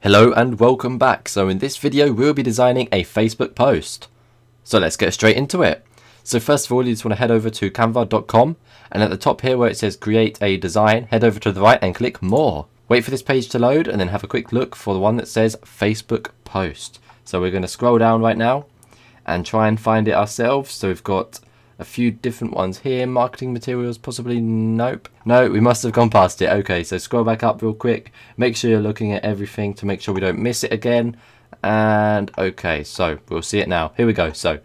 Hello and welcome back. So in this video we'll be designing a Facebook post. So let's get straight into it. So first of all you just want to head over to canva.com and at the top here where it says create a design, head over to the right and click more. Wait for this page to load and then have a quick look for the one that says Facebook post. So we're going to scroll down right now and try and find it ourselves. So we've got a few different ones here. Marketing materials, possibly. Nope. No, we must have gone past it. Okay, so scroll back up real quick. Make sure you're looking at everything to make sure we don't miss it again. And okay, so we'll see it now. Here we go. So,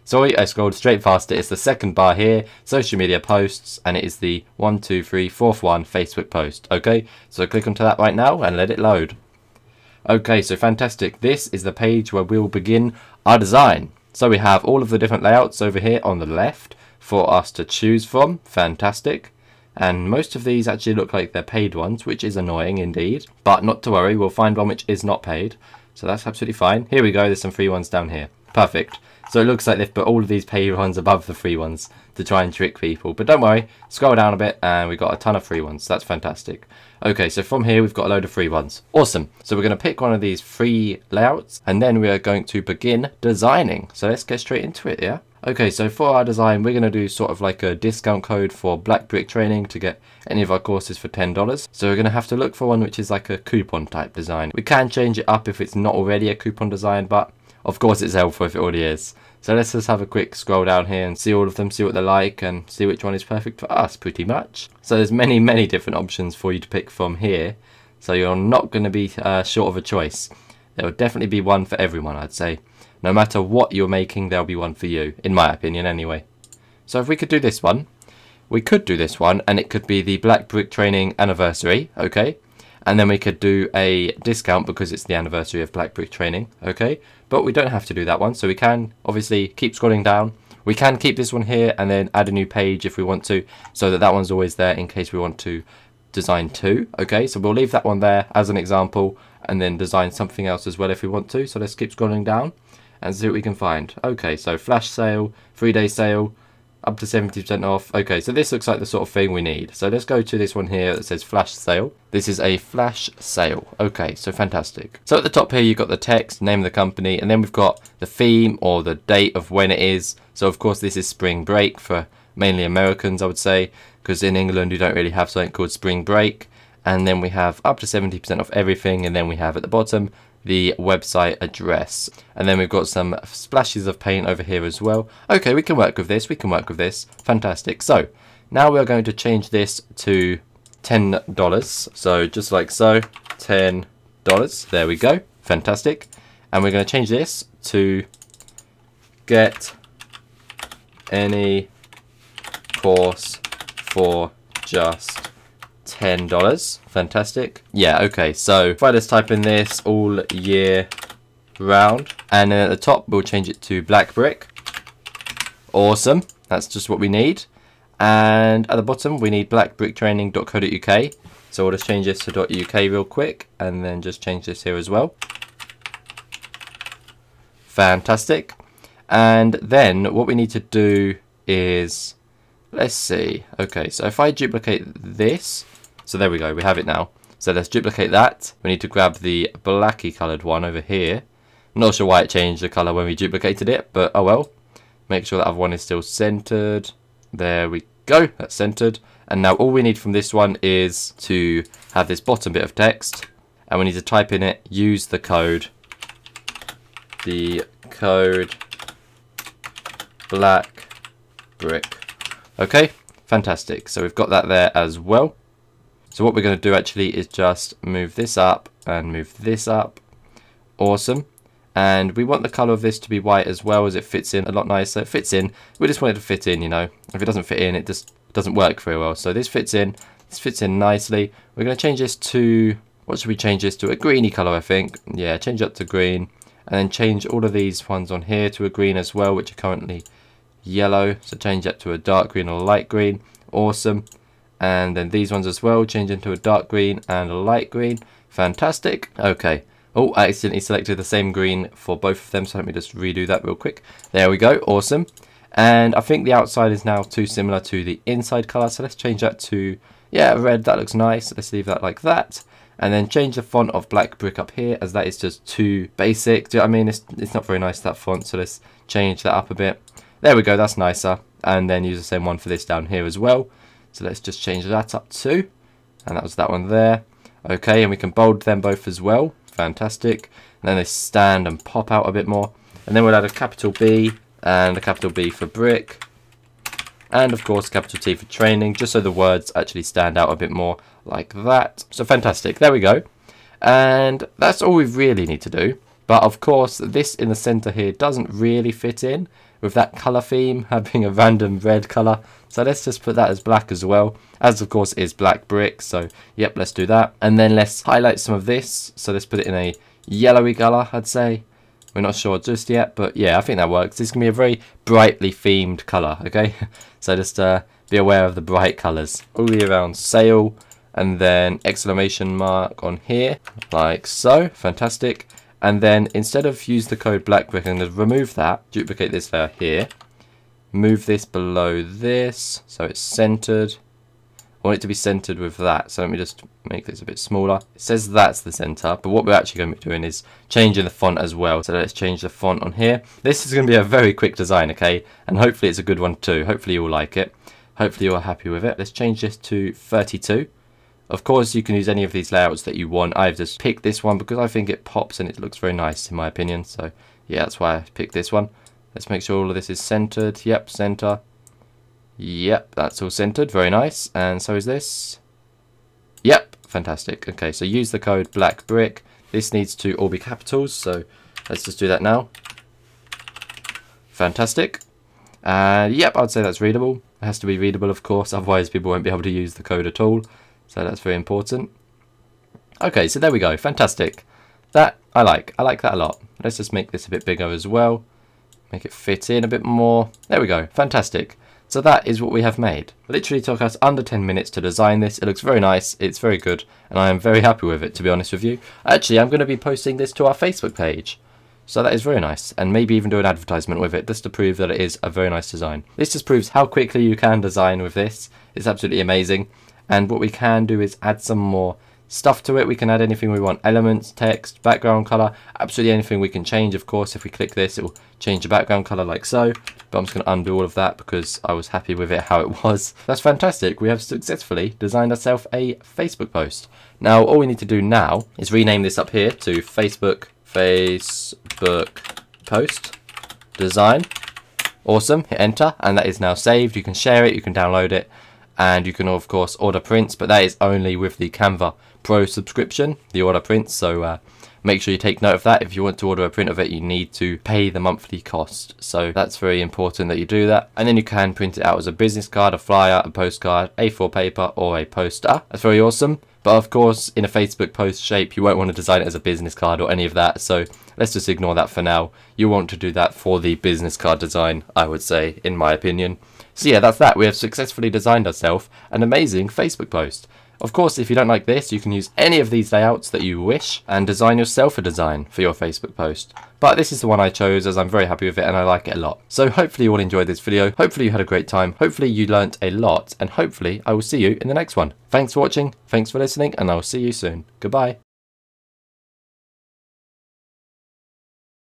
sorry, I scrolled straight past it. It's the second bar here, social media posts, and it is the 1, 2, 3, fourth one, Facebook post. Okay, so click onto that right now and let it load. Okay, so fantastic. This is the page where we'll begin our design. So we have all of the different layouts over here on the left for us to choose from. Fantastic. And most of these actually look like they're paid ones, which is annoying indeed. But not to worry, we'll find one which is not paid. So that's absolutely fine. Here we go, there's some free ones down here. Perfect. So it looks like they've put all of these paid ones above the free ones to try and trick people. But don't worry, scroll down a bit and we've got a ton of free ones. So that's fantastic. Okay, so from here we've got a load of free ones. Awesome. So we're going to pick one of these free layouts and then we are going to begin designing. So let's get straight into it, yeah? Okay, so for our design we're going to do sort of like a discount code for Black Brick Training to get any of our courses for $10. So we're going to have to look for one which is like a coupon type design. We can change it up if it's not already a coupon design, but of course it's helpful if it already is. So let's just have a quick scroll down here and see all of them, see what they're like and see which one is perfect for us pretty much. So there's many different options for you to pick from here. So you're not going to be short of a choice. There will definitely be one for everyone, I'd say. No matter what you're making, there'll be one for you, in my opinion anyway. So if we could do this one, we could do this one and it could be the Black Brick Training anniversary, okay? And then we could do a discount because it's the anniversary of Black Brick Training, okay? But we don't have to do that one, so we can obviously keep scrolling down. We can keep this one here and then add a new page if we want to, so that that one's always there in case we want to design two, okay? So we'll leave that one there as an example and then design something else as well if we want to. So let's keep scrolling down and see what we can find. Okay, so flash sale, 3-day sale, up to 70% off. Okay, so this looks like the sort of thing we need. So let's go to this one here that says flash sale. This is a flash sale. Okay, so fantastic. So at the top here you've got the text, name of the company, and then we've got the theme or the date of when it is. So of course this is spring break for mainly Americans, I would say, because in England you don't really have something called spring break. And then we have up to 70% off everything, and then we have at the bottom the website address, and then we've got some splashes of paint over here as well. Okay, we can work with this, fantastic. So now we're going to change this to $10, so just like so, $10, there we go, fantastic. And we're going to change this to get any course for just $10, fantastic. Yeah, okay, so if I just type in this all year round, and then at the top we'll change it to Black Brick. Awesome, that's just what we need. And at the bottom we need blackbricktraining.co.uk, so we'll just change this to .uk real quick and then just change this here as well. Fantastic. And then what we need to do is, let's see, okay, so if I duplicate this, so there we go, we have it now. So let's duplicate that. We need to grab the blacky coloured one over here. I'm not sure why it changed the colour when we duplicated it, but oh well. Make sure that other one is still centered. There we go, that's centered. And now all we need from this one is to have this bottom bit of text, and we need to type in it, use the code Black Brick. Okay, fantastic. So we've got that there as well. So what we're going to do actually is just move this up and move this up. Awesome. And we want the colour of this to be white as well, as it fits in a lot nicer. It fits in. We just want it to fit in, you know. If it doesn't fit in, it just doesn't work very well. So this fits in. This fits in nicely. We're going to change this to, what should we change this to? A greeny colour, I think. Yeah, change it to green. And then change all of these ones on here to a green as well, which are currently yellow. So change that to a dark green or light green. Awesome. And then these ones as well, change into a dark green and a light green. Fantastic. Okay. Oh, I accidentally selected the same green for both of them, so let me just redo that real quick. There we go. Awesome. And I think the outside is now too similar to the inside colour, so let's change that to, yeah, red. That looks nice. Let's leave that like that. and then change the font of Black Brick up here, as that is just too basic. Do you know what I mean? It's not very nice, that font, so let's change that up a bit. There we go, that's nicer. And then use the same one for this down here as well. So let's just change that up too. And that was that one there. Okay, and we can bold them both as well. Fantastic. And then they stand and pop out a bit more. And then we'll add a capital B and a capital B for brick. And of course capital T for training, just so the words actually stand out a bit more like that. So fantastic, there we go. And that's all we really need to do. But of course this in the center here doesn't really fit in with that color theme having a random red color. So let's just put that as black as well, as of course is Black Brick. So yep, let's do that. And then let's highlight some of this. So let's put it in a yellowy color, I'd say. We're not sure just yet, but yeah, I think that works. This is going to be a very brightly themed color, okay? So just be aware of the bright colors. All the way around sail, and then exclamation mark on here, like so. Fantastic. And then instead of use the code Black Brick, I'm going to remove that, duplicate this layer here, move this below this, so it's centered. I want it to be centered with that, so let me just make this a bit smaller. It says that's the center, but what we're actually going to be doing is changing the font as well. So let's change the font on here. This is going to be a very quick design, okay? And hopefully it's a good one too. Hopefully you'll like it. Hopefully you're happy with it. Let's change this to 32. Of course you can use any of these layouts that you want. I've just picked this one because I think it pops and it looks very nice in my opinion. So yeah, that's why I picked this one. Let's make sure all of this is centered. Yep, center. Yep, that's all centered. Very nice. And so is this. Yep, fantastic. Okay, so use the code Black Brick. This needs to all be capitals, so let's just do that now. Fantastic. Yep, I'd say that's readable. It has to be readable, of course, otherwise people won't be able to use the code at all. So that's very important. Okay, so there we go. Fantastic. That I like that a lot. Let's just make this a bit bigger as well. Make it fit in a bit more. There we go. Fantastic. So that is what we have made. It literally took us under 10 minutes to design this. It looks very nice, it's very good, and I am very happy with it, to be honest with you. Actually, I'm going to be posting this to our Facebook page. So that is very nice, and maybe even do an advertisement with it, just to prove that it is a very nice design. This just proves how quickly you can design with this. It's absolutely amazing. And what we can do is add some more stuff to it. We can add anything we want, elements, text, background color, absolutely anything we can change. Of course, if we click this, it will change the background color like so, but I'm just going to undo all of that because I was happy with it how it was. That's fantastic. We have successfully designed ourselves a Facebook post. Now all we need to do now is rename this up here to Facebook post design. Awesome. Hit enter, and that is now saved. You can share it, you can download it, and you can of course order prints, but that is only with the Canva Pro subscription, the order prints. So make sure you take note of that. If you want to order a print of it, you need to pay the monthly cost. So that's very important that you do that. And then you can print it out as a business card, a flyer, a postcard, A4 paper, or a poster. That's very awesome. But of course, in a Facebook post shape, you won't want to design it as a business card or any of that. So let's just ignore that for now. You want to do that for the business card design, I would say, in my opinion. So yeah, that's that. We have successfully designed ourselves an amazing Facebook post. Of course, if you don't like this, you can use any of these layouts that you wish and design yourself a design for your Facebook post. But this is the one I chose as I'm very happy with it and I like it a lot. So hopefully you all enjoyed this video. Hopefully you had a great time. Hopefully you learnt a lot, and hopefully I will see you in the next one. Thanks for watching, thanks for listening, and I will see you soon. Goodbye.